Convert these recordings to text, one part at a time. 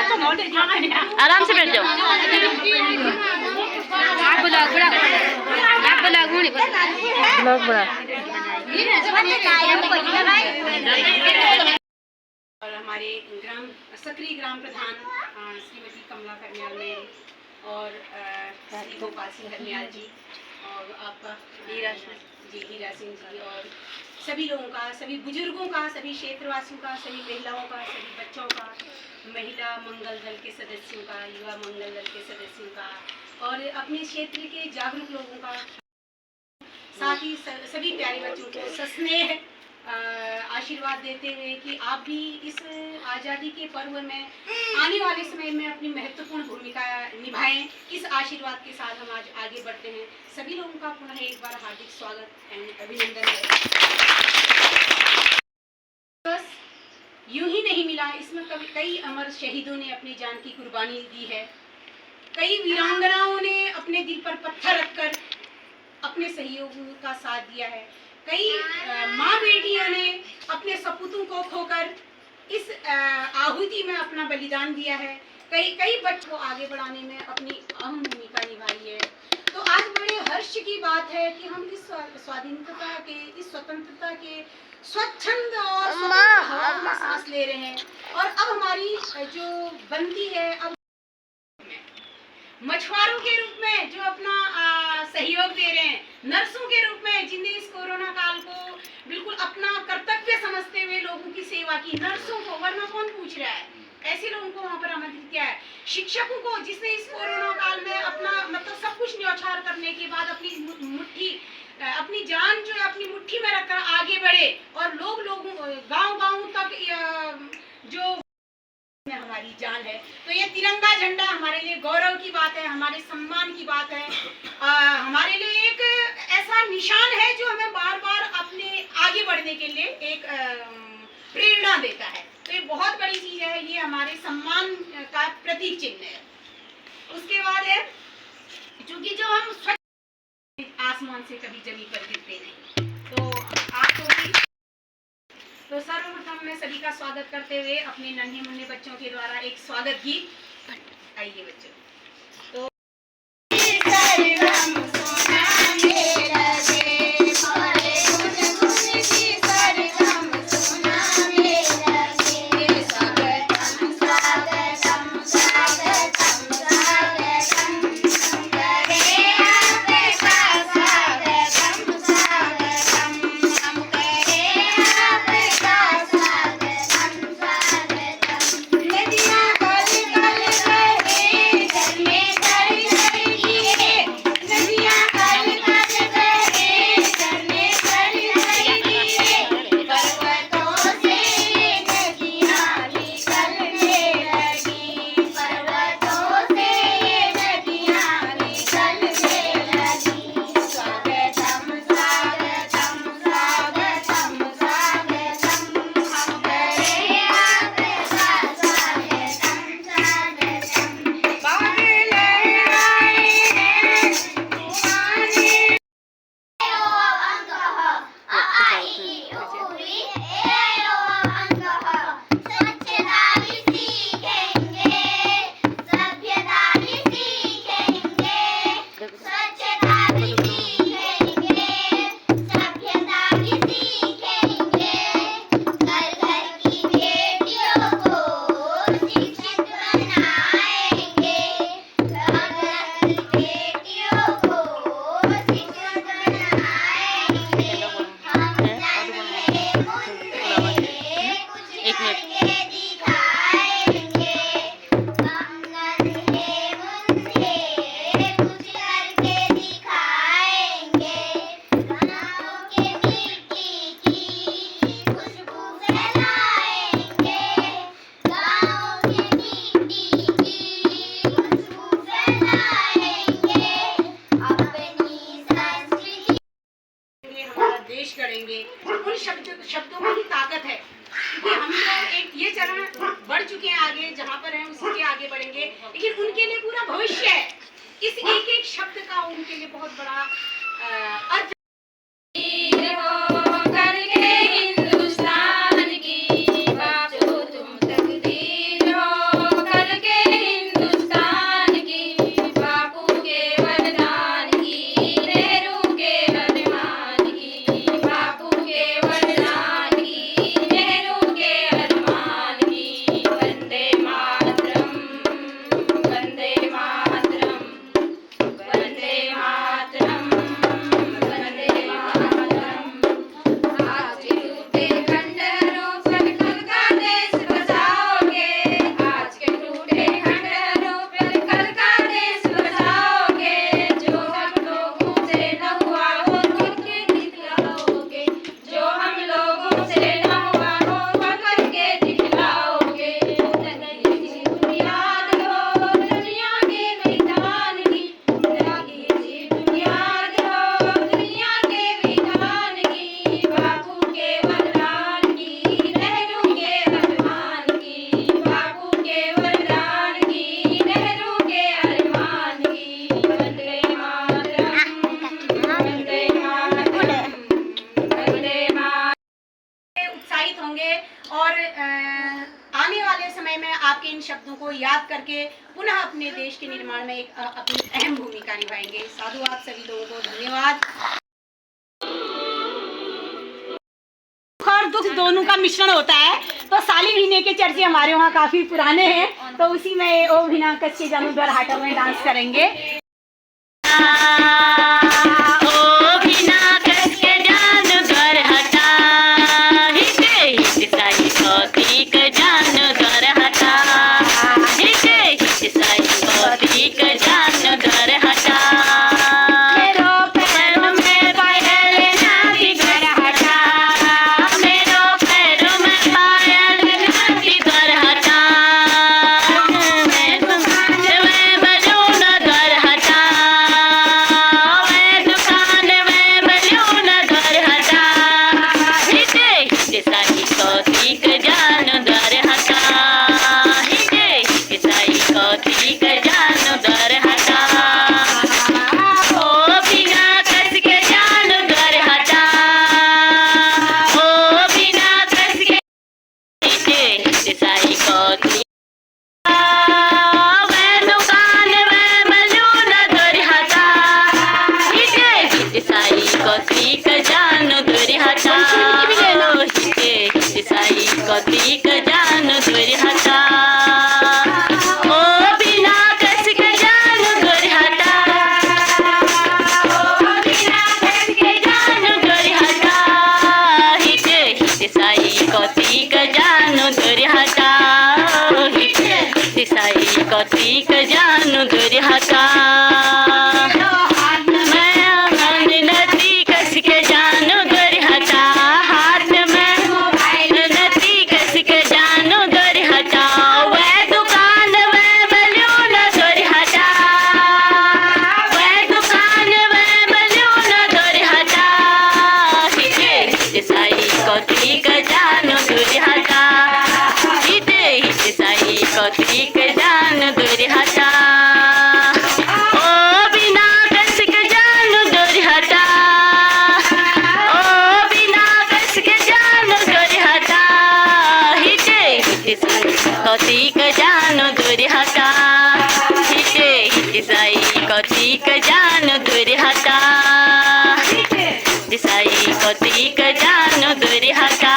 आराम से बैठ जाओ। ब्लॉग बड़ा। और हमारे सक्रिय ग्राम प्रधान श्रीमती कमला करनियाल ने और श्री गोपाल सिंह करनियाल जी और आपका हीरा सिंह जी और सभी लोगों का, सभी बुजुर्गों का, सभी क्षेत्रवासियों का, सभी महिलाओं का, सभी बच्चों का, महिला मंगल दल के सदस्यों का, युवा मंगल दल के सदस्यों का और अपने क्षेत्र के जागरूक लोगों का, साथ ही सभी प्यारे बच्चों को सस्नेह आशीर्वाद देते हुए कि आप भी इस आज़ादी के पर्व में आने वाले समय में अपनी महत्वपूर्ण भूमिका निभाएं। इस आशीर्वाद के साथ हम आज आगे बढ़ते हैं। सभी लोगों का पुनः एक बार हार्दिक स्वागत एंड अभिनंदन है। बस यूं ही नहीं मिला, इसमें कई अमर शहीदों ने अपनी जान की कुर्बानी दी है। कई वीरांगनाओं ने अपने दिल पर पत्थर रखकर अपने सहयोग का साथ दिया है। कई माँ बेटियों ने अपने सपूतों को खोकर इस आहुति में अपना बलिदान दिया है। कई बच्चों को आगे बढ़ाने में अपनी अहम भूमिका निभाई है। तो आज बड़े हर्ष की बात है कि हम इस स्वाधीनता के, इस स्वतंत्रता के स्वच्छंद और स्वतंत्र हवा में सांस ले रहे हैं। और अब हमारी जो बनती है, अब मछुआरों के रूप में जो अपना सहयोग दे रहे हैं, नर्सों के रूप में जिन्हें इस कोरोना काल को बिल्कुल अपना कर्तव्य समझते हुए लोगों की सेवा की, नर्सों को, वरना कौन पूछ रहा है, ऐसे लोगों को वहाँ पर आमंत्रित किया है। शिक्षकों को, जिसने इस कोरोना काल में अपना मतलब सब कुछ न्यौछावर करने के बाद अपनी जान जो है अपनी मुट्ठी में रखकर आगे बढ़े और लोगों गाँव तक जो हमारी जान है। तो ये तिरंगा झंडा हमारे लिए गौरव की बात है, हमारे सम्मान की बात है, हमारे लिए एक ऐसा निशान है जो हमें बार बार अपने आगे बढ़ने के लिए एक प्रेरणा देता है। तो ये बहुत बड़ी चीज है, ये हमारे सम्मान का प्रतीक चिन्ह है। उसके बाद है क्योंकि जो हम आसमान से कभी जमीन पर गिरते नहीं, तो आपको भी तो सर्वप्रथम मैं सभी का स्वागत करते हुए अपने नन्हे मुन्ने बच्चों के द्वारा एक स्वागत गीत। आइए बच्चों। तो उन शब्दों में ही ताकत है, क्योंकि हम लोग एक ये चरण बढ़ चुके हैं आगे, जहाँ पर हैं उसी के आगे बढ़ेंगे, लेकिन उनके लिए पूरा भविष्य है। इस एक एक शब्द का उनके लिए बहुत बड़ा अर्थ हिंदुस्तान की बापू तुम तकदीर हो, कल और आने वाले समय में आपके इन शब्दों को याद करके पुनः अपने देश के निर्माण में एक अपनी अहम भूमिका निभाएंगे। साधुवाद सभी लोगों को, धन्यवाद। और दुख दोनों का मिश्रण होता है, तो साली भीने के चर्चे हमारे वहाँ काफी पुराने हैं, तो उसी में ओ भीना कच्चे जानू द्वार हाटा में डांस करेंगे। कथी क जानू दूर हटा कथी क जानू दूर हटा ईसाई कथी क जानू दूर हटा ईसाई कथी क जानू दूर हटा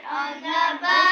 On the bus.